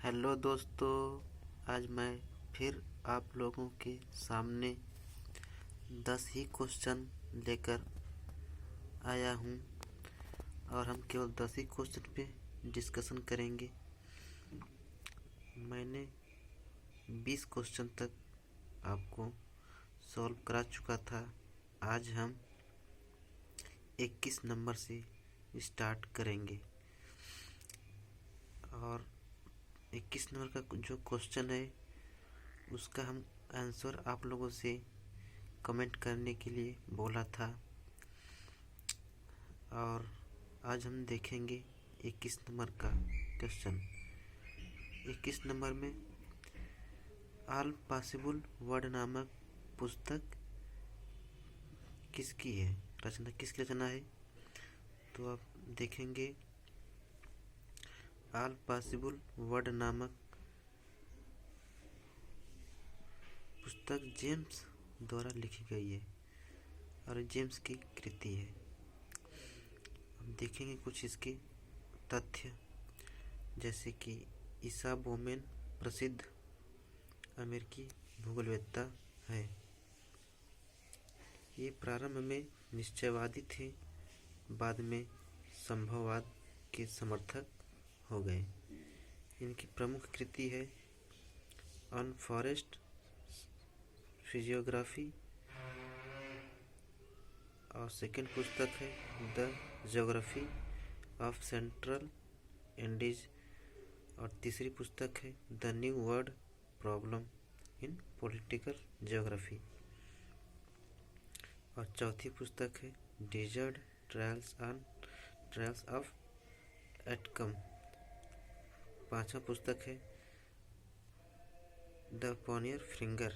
Hello दोस्तों, आज मैं फिर आप लोगों के सामने 10 ही क्वेश्चन लेकर आया हूँ और हम केवल 10 ही क्वेश्चन पे डिस्कशन करेंगे। मैंने 20 क्वेश्चन तक आपको सॉल्व करा चुका था। आज हम 21 नंबर से स्टार्ट करेंगे और 21 नंबर का जो क्वेश्चन है उसका हम आंसर आप लोगों से कमेंट करने के लिए बोला था। और आज हम देखेंगे 21 नंबर का क्वेश्चन। 21 नंबर में ऑल पॉसिबल वर्ड नामक पुस्तक किसकी है, रचना किसकी रचना है। तो आप देखेंगे ऑल पॉसिबल वर्ड नामक पुस्तक जेम्स द्वारा लिखी गई है और जेम्स की कृति है। अब देखेंगे कुछ इसके तथ्य, जैसे कि ईसा बोमेन प्रसिद्ध अमेरिकी भूगोलवेत्ता है। ये प्रारंभ में निश्चयवादी थे, बाद में संभववाद के समर्थक हो गए। इनकी प्रमुख कृति है ऑन फॉरेस्ट फिजियोग्राफी और सेकंड पुस्तक है the geography of central Indies और तीसरी पुस्तक है the new word problem in political geography और चौथी पुस्तक है डेजर्ट ट्रायल्स ऑफ एटकम। पांचवा पुस्तक है द पॉनियर फिंगर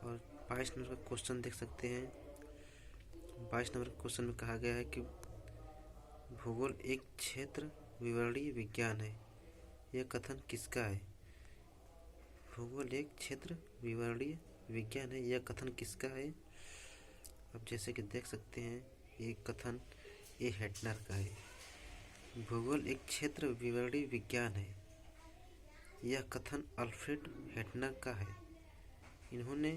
और 22 नंबर का क्वेश्चन देख सकते हैं। 22 नंबर के क्वेश्चन में कहा गया है कि भूगोल एक क्षेत्र विवरणीय विज्ञान है, यह कथन किसका है। भूगोल एक क्षेत्र विवरणीय विज्ञान है, यह कथन किसका है। अब जैसे कि देख सकते हैं ये कथन ए हेटनर का है। भूगोल एक क्षेत्र विवरणीय विज्ञान है, यह कथन अल्फ्रेड हेटनर का है। इन्होंने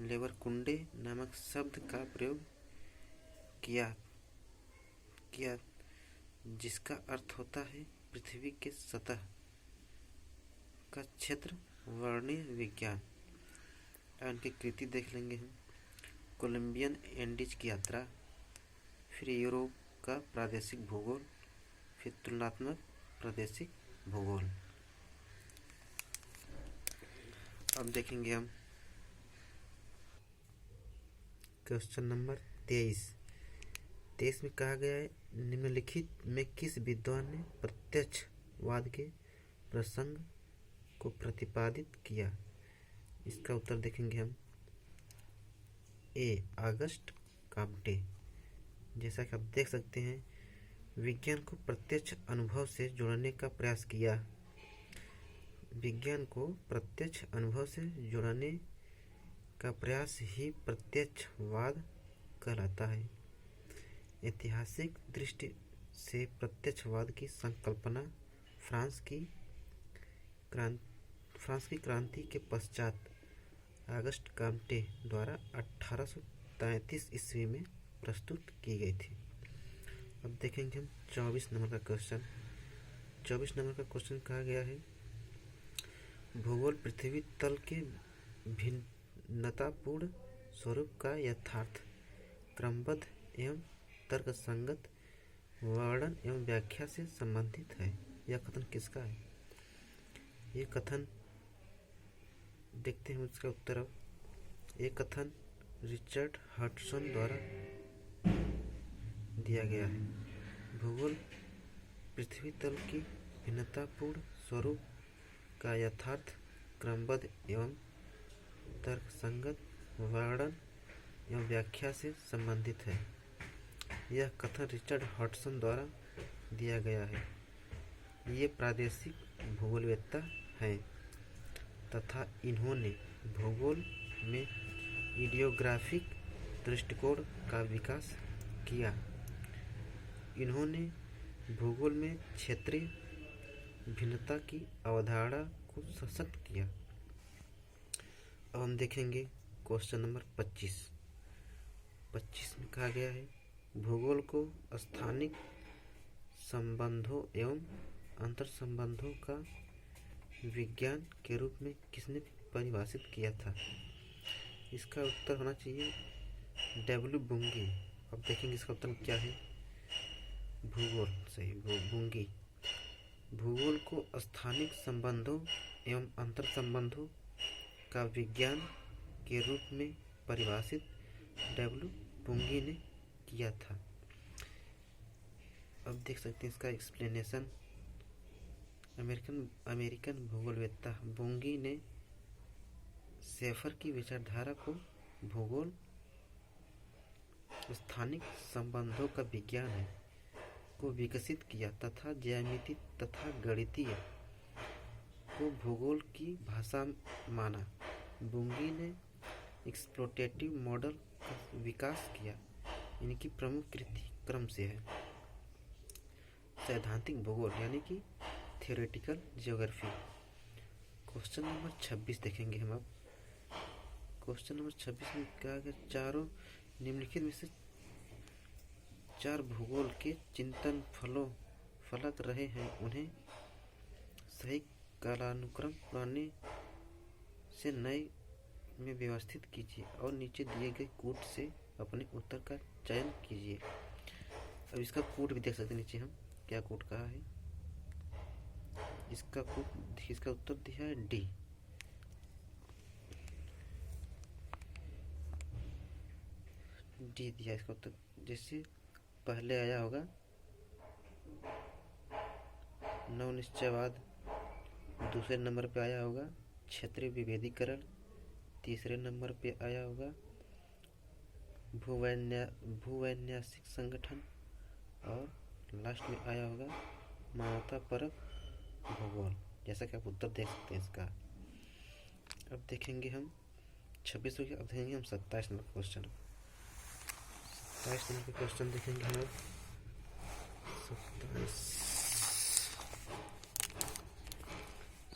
लेवरकुंडे नामक शब्द का प्रयोग किया जिसका अर्थ होता है पृथ्वी के सतह का क्षेत्र वर्णीय विज्ञान। उनकी कृति देख लेंगे हम। कोलंबियन एंडीज की यात्रा, फिर यूरोप का प्रादेशिक भूगोल, फिर तुलनात्मक प्रादेशिक भूगोल। अब देखेंगे हम क्वेश्चन नंबर 23 में कहा गया है निम्नलिखित में किस विद्वान ने प्रत्यक्षवाद के प्रसंग को प्रतिपादित किया। इसका उत्तर देखेंगे हम। ए ऑगस्ट काम्टे। जैसा कि आप देख सकते हैं विज्ञान को प्रत्यक्ष अनुभव से जोड़ने का प्रयास किया। विज्ञान को प्रत्यक्ष अनुभव से जोड़ने का प्रयास ही प्रत्यक्षवाद कहलाता है। ऐतिहासिक दृष्टि से प्रत्यक्षवाद की संकल्पना फ्रांस की क्रांति के पश्चात ऑगस्ट काम्टे द्वारा 1833 ईस्वी में प्रस्तुत की गई थी। अब देखेंगे हम 24 नंबर का क्वेश्चन। 24 नंबर का क्वेश्चन कहा गया है भूगोल पृथ्वी तल के भिन्नतापूर्ण स्वरूप का यथार्थ क्रमबद्ध एवं तर्कसंगत वर्णन एवं व्याख्या से संबंधित है, यह कथन किसका है। यह कथन देखते हैं उसका उत्तर। अब यह कथन रिचर्ड हडसन द्वारा दिया गया है। भूगोल पृथ्वी तल की भिन्नतापूर्ण स्वरूप का यथार्थ क्रमबद्ध एवं तर्कसंगत वर्णन एवं व्याख्या से संबंधित है, यह कथन रिचर्ड हडसन द्वारा दिया गया है। ये प्रादेशिक भूगोलवेत्ता हैं तथा इन्होंने भूगोल में इडियोग्राफिक दृष्टिकोण का विकास किया। इन्होंने भूगोल में क्षेत्रीय भिन्नता की अवधारणा को सशक्त किया। अब हम देखेंगे क्वेश्चन नंबर 25। 25 में कहा गया है, भूगोल को स्थानिक संबंधों एवं अंतर संबंधों का विज्ञान के रूप में किसने परिभाषित किया था? इसका उत्तर होना चाहिए डब्ल्यू बुंगी। अब देखेंगे इसका उत्तर क्या है। भूगोल, सही, बुंगी। भूगोल को स्थानिक संबंधों एवं अंतर संबंधों का विज्ञान के रूप में परिभाषित डब्ल्यू बुंगी ने किया था। अब देख सकते हैं इसका एक्सप्लेनेशन। अमेरिकन भूगोलवेत्ता बुंगी ने शेफर की विचारधारा को भूगोल स्थानिक संबंधों का विज्ञान है को विकसित किया तथा ज्यामिति तथा गणितीय को भूगोल की भाषा माना। बुंगी ने एक्सप्लोटेटिव मॉडल का विकास किया। इनकी प्रमुख कृति क्रम से है सैद्धांतिक भूगोल यानी कि थियोरेटिकल ज्योग्राफी। क्वेश्चन नंबर 26 देखेंगे हम। अब क्वेश्चन नंबर 26 में कहा गया, चारों निम्नलिखित में से 4 भूगोल के चिंतन फलक रहे हैं, उन्हें सही कालानुक्रम पुराने से नए में व्यवस्थित कीजिए और नीचे दिए गए कूट से अपने उत्तर का चयन कीजिए। अब इसका कूट भी देख सकते हैं नीचे हम क्या कूट कहा है। इसका उत्तर दिया है डी। डी दिया इसका उत्तर। जैसे पहले आया होगा नवनिश्चयवाद, दूसरे नंबर पे आया होगा क्षेत्रीय विभेदीकरण, तीसरे नंबर पे आया होगा भूवैन्यासिक संगठन और लास्ट में आया होगा मानवता परक भूगोल। जैसा कि आप उत्तर देख सकते हैं इसका। अब देखेंगे हम 26 हो गया। अब देखेंगे हम 27 नंबर क्वेश्चन। 27 नंबर क्वेश्चन देखेंगे हम।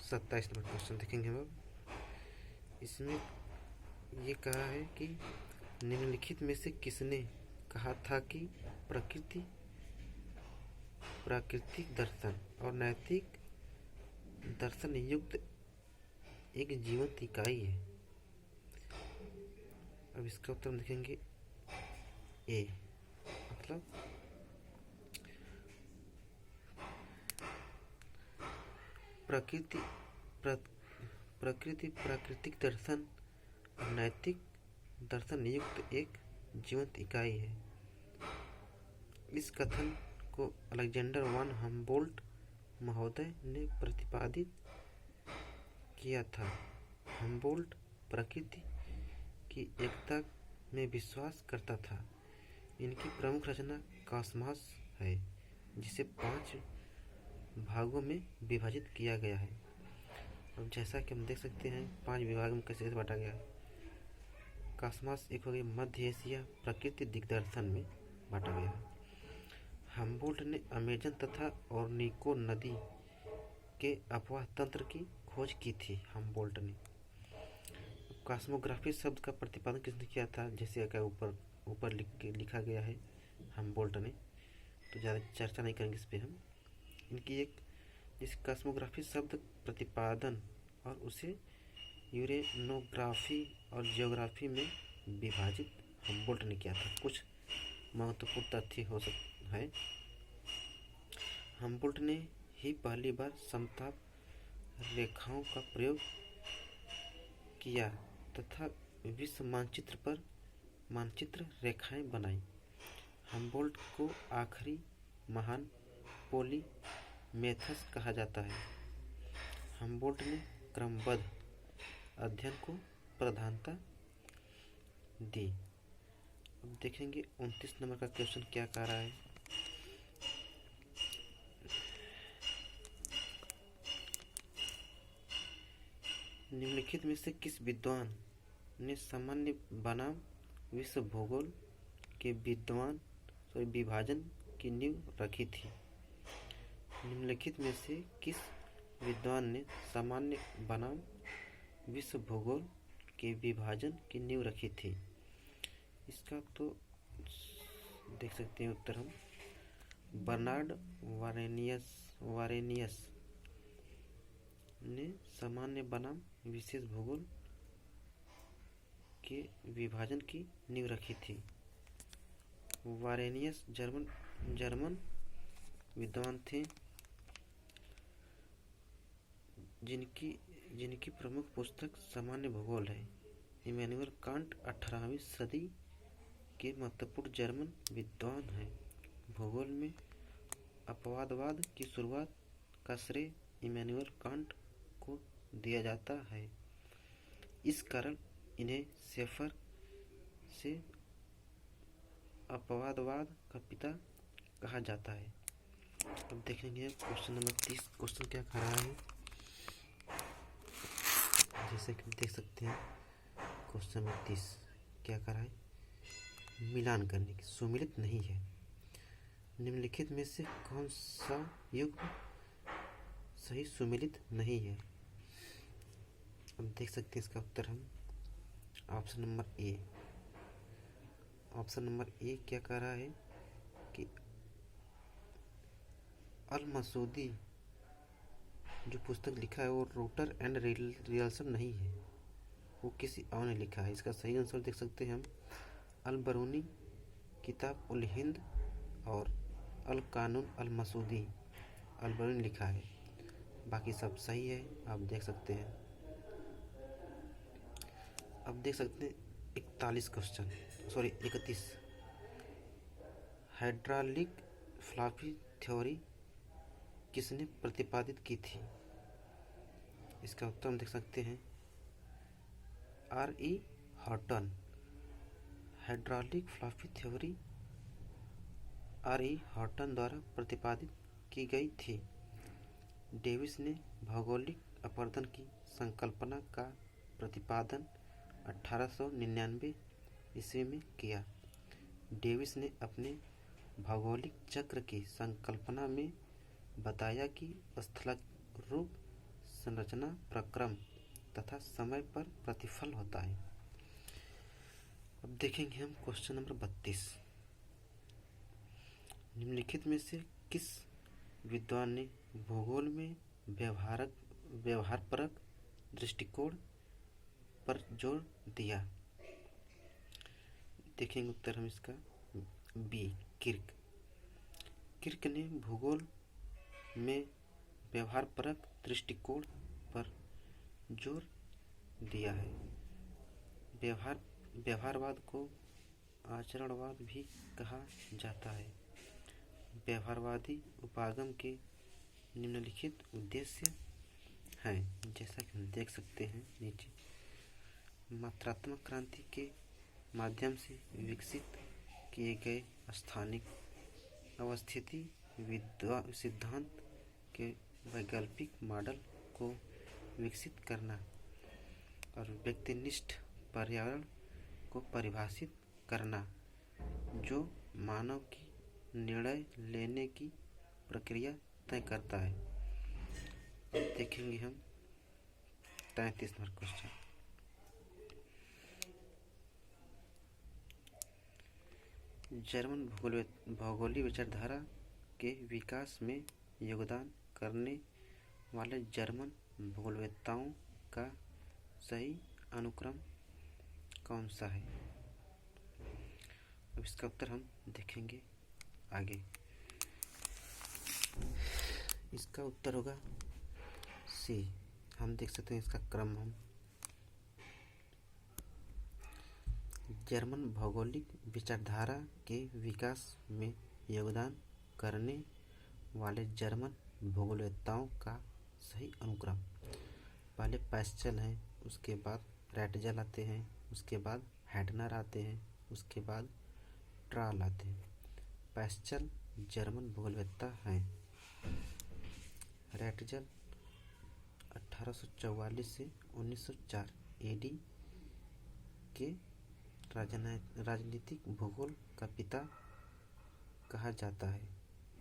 27 नंबर क्वेश्चन देखेंगे हम। इसमें ये कहा है कि निम्नलिखित में से किसने कहा था कि प्राकृतिक दर्शन और नैतिक दर्शन युक्त एक जीवंत इकाई है। अब इसका उत्तर देखेंगे ए, मतलब प्राकृतिक दर्शन और नैतिक दर्शन युक्त एक जीवंत इकाई है। इस कथन को अलेक्जेंडर वन हम्बोल्ट महोदय ने प्रतिपादित किया था। हम्बोल्ट प्रकृति की एकता में विश्वास करता था। इनकी प्रमुख रचना कॉस्मॉस है, जिसे 5 भागों में विभाजित किया गया है। अब जैसा कि हम देख सकते हैं 5 विभाग में कैसे बांटा गया है। कॉस्मॉस एक हो गई मध्य एशिया प्रकृति दिग्दर्शन में बांटा गया है। हम्बोल्ट ने अमेजन तथा ओरनिको नदी के अपवाह तंत्र की खोज की थी। हम्बोल्ट ने कॉस्मोग्राफी शब्द का प्रतिपादन किसने किया था? जैसे क्या ऊपर लिखा गया है हम्बोल्ट ने, तो ज़्यादा चर्चा नहीं करेंगे इस पर हम। इनकी इस कॉस्मोग्राफी शब्द प्रतिपादन और उसे यूरेनोग्राफी और जियोग्राफी में विभाजित हम्बोल्ट ने किया था। कुछ महत्वपूर्ण तथ्य हो सकते हैं। हम्बोल्ट ने ही पहली बार समताप रेखाओं का प्रयोग किया तथा विश्व मानचित्र पर मानचित्र रेखाएं बनाई। हम्बोल्ट को आखिरी महान पॉलीमेथस कहा जाता है। हम्बोल्ट ने क्रमबद्ध अध्ययन को प्रधानता दी। अब देखेंगे 29 नंबर का क्वेश्चन क्या कह रहा है। निम्नलिखित में से किस विद्वान ने सामान्य बनाम विश्व भूगोल के विभाजन की नींव रखी थी? निम्नलिखित में से किस विद्वान ने सामान्य बनाम विश्व भूगोल के विभाजन की नींव रखी थी? इसका तो देख सकते हैं उत्तर हम। बर्नार्ड वारेनियस ने सामान्य बनाम विशेष भूगोल के विभाजन की नींव रखी थी। वारेनियस जर्मन विद्वान थे जिनकी प्रमुख पुस्तक सामान्य भूगोल है। इमैनुअल कांट 18वीं सदी के महत्वपूर्ण जर्मन विद्वान हैं। भूगोल में अपवादवाद की शुरुआत का श्रेय इमैनुअल कांट को दिया जाता है। इस कारण इन्हें शेफर से अपवादवाद का पिता कहा जाता है। अब देखेंगे क्वेश्चन नंबर 30। क्वेश्चन क्या कह रहा है, जैसे कि देख सकते हैं क्वेश्चन नंबर 30 क्या कह रहा है, मिलान करने की सुमिलित नहीं है। निम्नलिखित में से कौन सा युग्म सही सुमिलित नहीं है? अब देख सकते हैं इसका उत्तर हम option number A. Option number A क्या कह रहा है कि अल मसूदी जो पुस्तक लिखा है वो रूटर एंड रियल्सन नहीं है, वो किसी और ने लिखा है। इसका सही आंसर देख सकते हैं हम अल बरूनी किताब उल हिंद और अल कानून अल मसूदी अल बरूनी लिखा है। बाकी सब सही है, आप देख सकते हैं। अब देख सकते हैं 31 हाइड्रोलिक फ्लॉपी थ्योरी किसने प्रतिपादित की थी? इसका उत्तर हम देख सकते हैं R.E. Horton. Hydraulic floppy theory R.E. Horton द्वारा प्रतिपादित की गई थी। डेविस ने भौगोलिक अपवर्तन की संकल्पना का प्रतिपादन 1899 ईस्वी में किया। डेविस ने अपने भौगोलिक चक्र की संकल्पना में बताया कि स्थलारूप संरचना प्रक्रम तथा समय पर प्रतिफल होता है। अब देखेंगे हम क्वेश्चन नंबर 32। निम्नलिखित में से किस विद्वान ने भूगोल में व्यवहारपरक दृष्टिकोण पर जोर दिया? देखेंगे उत्तर हम इसका बी, किर्क ने भूगोल में व्यवहारपरक दृष्टिकोण पर जोर दिया है। व्यवहारवाद को आचरणवाद भी कहा जाता है। व्यवहारवादी उपागम के निम्नलिखित उद्देश्य हैं, जैसा कि हम देख सकते हैं नीचे। मात्रात्मक क्रांति के माध्यम से विकसित किए गए स्थानिक अवस्थिति सिद्धांत के वैकल्पिक मॉडल को विकसित करना और व्यक्तिनिष्ठ पर्यावरण को परिभाषित करना जो मानव की निर्णय लेने की प्रक्रिया तय करता है। अब देखेंगे हम 33 नंबर क्वेश्चन। जर्मन भौगोलिक विचारधारा के विकास में योगदान करने वाले जर्मन भूगोलवेत्ताओं का सही अनुक्रम कौन सा है? अब इसका उत्तर हम देखेंगे आगे। इसका उत्तर होगा सी। हम देख सकते हैं इसका क्रम हम जर्मन भौगोलिक विचारधारा के विकास में योगदान करने वाले जर्मन भूगोलवेत्ताओं का सही अनुक्रम। पहले पैस्चल हैं, उसके बाद रैटजल आते हैं, उसके बाद हैडनर आते हैं, उसके बाद ट्राल आते हैं। पैस्चल जर्मन भूगोलवेत्ता हैं। रैटजल 1844 से 1904 एडी के राजनीतिक भूगोल का पिता कहा जाता है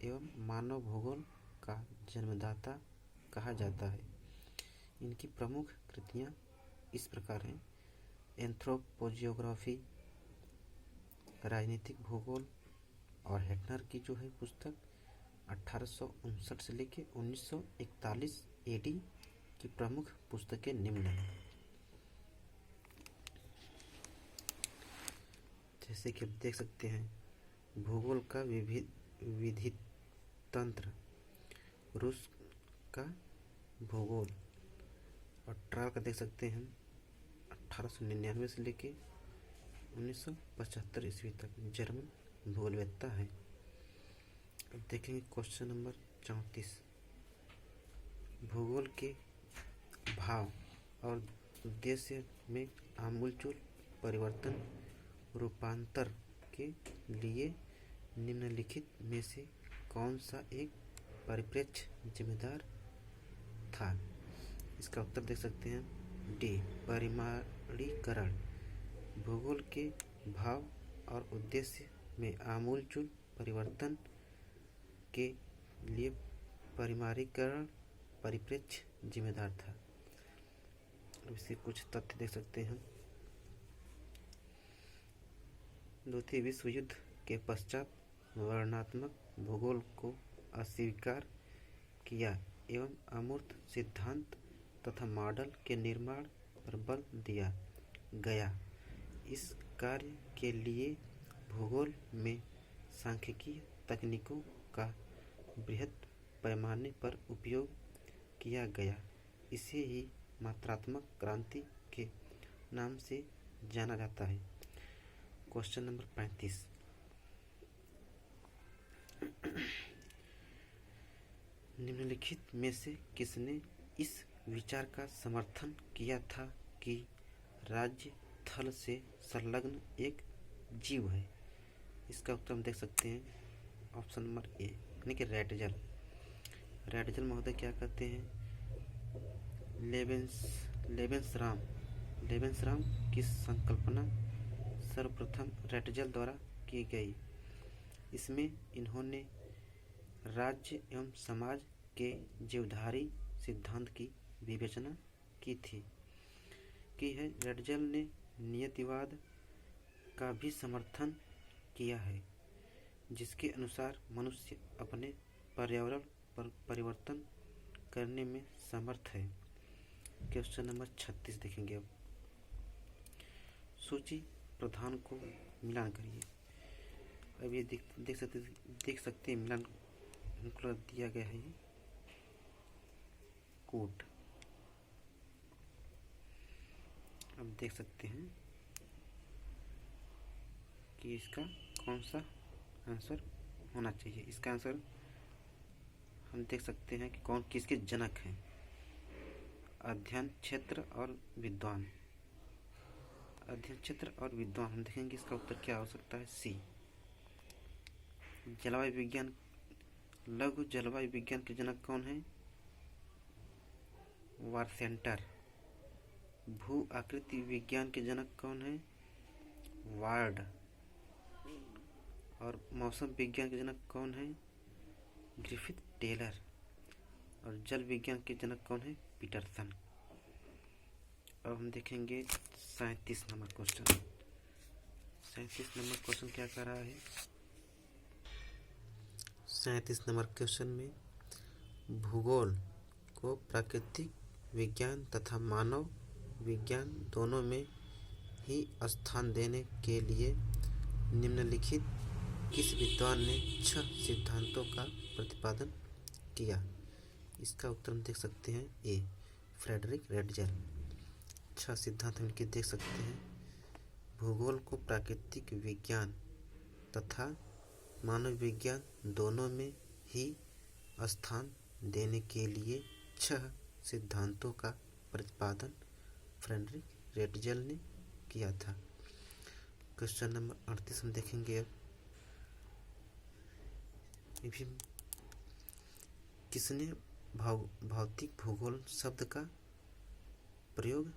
एवं मानव भूगोल का जन्मदाता कहा जाता है। इनकी प्रमुख कृतियाँ इस प्रकार हैं: एंथ्रोपोजियोग्राफी, राजनीतिक भूगोल, और हेटनर की जो है पुस्तक 1859 से लेकर 1941 एडी की प्रमुख पुस्तकें निम्न हैं। जैसे कि आप देख सकते हैं, भूगोल का विधि तंत्र, रूस का भूगोल, और ट्राल का देख सकते हैं 1899 से लेके 1975 ईस्वी तक जर्मन भूगोलवेत्ता है। अब देखेंगे क्वेश्चन नंबर 34। भूगोल के भाव और उद्देश्य में आमूलचूल परिवर्तन रूपांतर के लिए निम्नलिखित में से कौन सा एक परिप्रेक्ष्य जिम्मेदार था? इसका उत्तर देख सकते हैं डी, परिमाणीकरण। भूगोल के भाव और उद्देश्य में आमूलचूल परिवर्तन के लिए परिमाणीकरण परिप्रेक्ष्य जिम्मेदार था। इससे कुछ तथ्य देख सकते हैं। द्वितीय विश्व युद्ध के पश्चात वर्णनात्मक भूगोल को अस्वीकार किया एवं अमूर्त सिद्धांत तथा मॉडल के निर्माण पर बल दिया गया। इस कार्य के लिए भूगोल में सांख्यिकीय तकनीकों का बृहद पैमाने पर उपयोग किया गया। इसे ही मात्रात्मक क्रांति के नाम से जाना जाता है। Question number 35। निम्नलिखित में से किसने इस विचार का समर्थन किया था कि राज्य थल से संलग्न एक जीव है? इसका उत्तर हम देख सकते हैं ऑप्शन नंबर ए, यानी कि रैटजल। रैटजल महोदय क्या कहते हैं? लेबेंसराम की संकल्पना सर्वप्रथम रैटजल द्वारा की गई। इसमें इन्होंने राज्य एवं समाज के जीवधारी सिद्धांत की विवेचना की है। रैटजल ने नियतिवाद का भी समर्थन किया है, जिसके अनुसार मनुष्य अपने पर्यावरण पर परिवर्तन करने में समर्थ है। क्वेश्चन नंबर 36 देखेंगे। अब सूची प्रधान को मिलान करिए। अब ये देख सकते हैं मिलान दिया गया है, ये कोट। अब देख सकते हैं कि इसका कौन सा आंसर होना चाहिए। इसका आंसर हम देख सकते हैं कि कौन किसके जनक हैं। अध्ययन क्षेत्र और विद्वान। अध्ययन क्षेत्र और विद्वान हम देखेंगे इसका उत्तर क्या हो सकता है, सी। जलवायु विज्ञान, लघु जलवायु विज्ञान के जनक कौन है? वारसेंटर। भू आकृति विज्ञान के जनक कौन है? वार्ड। और मौसम विज्ञान के जनक कौन है? Griffith Taylor. और जल विज्ञान के जनक कौन है? पीटरसन। अब हम देखेंगे 37 नंबर क्वेश्चन। 37 नंबर क्वेश्चन क्या कर रहा है? 37 नंबर क्वेश्चन में भूगोल को प्राकृतिक विज्ञान तथा मानव विज्ञान दोनों में ही स्थान देने के लिए निम्नलिखित किस विद्वान ने 6 सिद्धांतों का प्रतिपादन किया? इसका उत्तर हम देख सकते हैं ए, फ्रेडरिक रैटजल। 6 सिद्धांत इनके देख सकते हैं। भूगोल को प्राकृतिक विज्ञान तथा मानव विज्ञान दोनों में ही स्थान देने के लिए 6 सिद्धांतों का प्रतिपादन फ्रेडरिक रैटजल ने किया था। क्वेश्चन नंबर 38 हम देखेंगे। अब भी किसने भौतिक भूगोल शब्द का प्रयोग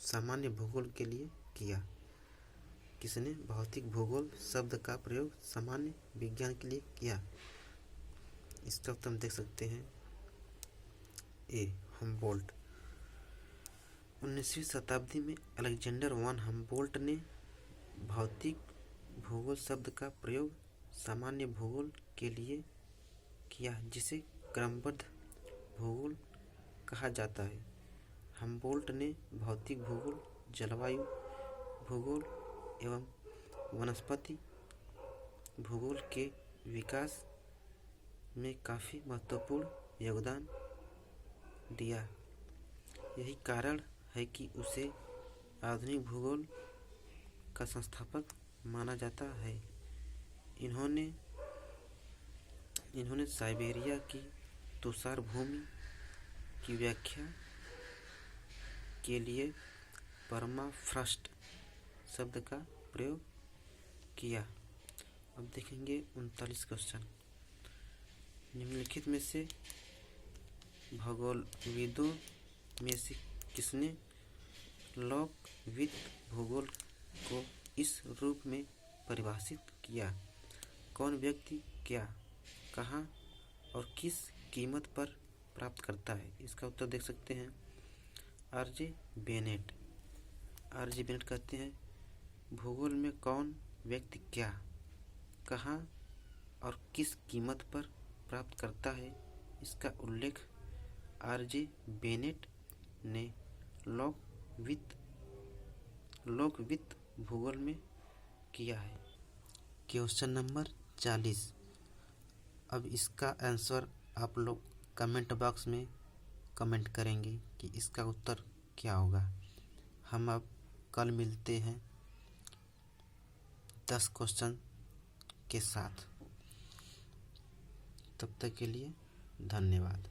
सामान्य भूगोल के लिए किया? किसने भौतिक भूगोल शब्द का प्रयोग सामान्य विज्ञान के लिए किया? इसका उत्तर हम देख सकते हैं ए हम्बोल्ट। 19वीं शताब्दी में अलेक्जेंडर वन हम्बोल्ट ने भौतिक भूगोल शब्द का प्रयोग सामान्य भूगोल के लिए किया, जिसे क्रमबद्ध भूगोल कहा जाता है। हम्बोल्ट ने भौतिक भूगोल, जलवायु भूगोल एवं वनस्पति भूगोल के विकास में काफ़ी महत्वपूर्ण योगदान दिया। यही कारण है कि उसे आधुनिक भूगोल का संस्थापक माना जाता है। इन्होंने साइबेरिया की तुषार भूमि की व्याख्या के लिए परमाफ्रॉस्ट शब्द का प्रयोग किया। अब देखेंगे 39 क्वेश्चन। निम्नलिखित में से भूगोलविदों में से किसने लौकिक भूगोल को इस रूप में परिभाषित किया? कौन व्यक्ति क्या, कहाँ और किस कीमत पर प्राप्त करता है? इसका उत्तर देख सकते हैं आर.जे. बेनेट। आर.जे. बेनेट कहते हैं भूगोल में कौन व्यक्ति क्या, कहाँ और किस कीमत पर प्राप्त करता है, इसका उल्लेख आर.जे. बेनेट ने लोकवित्त भूगोल में किया है। Question number 40। अब इसका आंसर आप लोग कमेंट बॉक्स में कमेंट करेंगे कि इसका उत्तर क्या होगा। हम अब कल मिलते हैं 10 क्वेश्चन के साथ। तब तक के लिए धन्यवाद।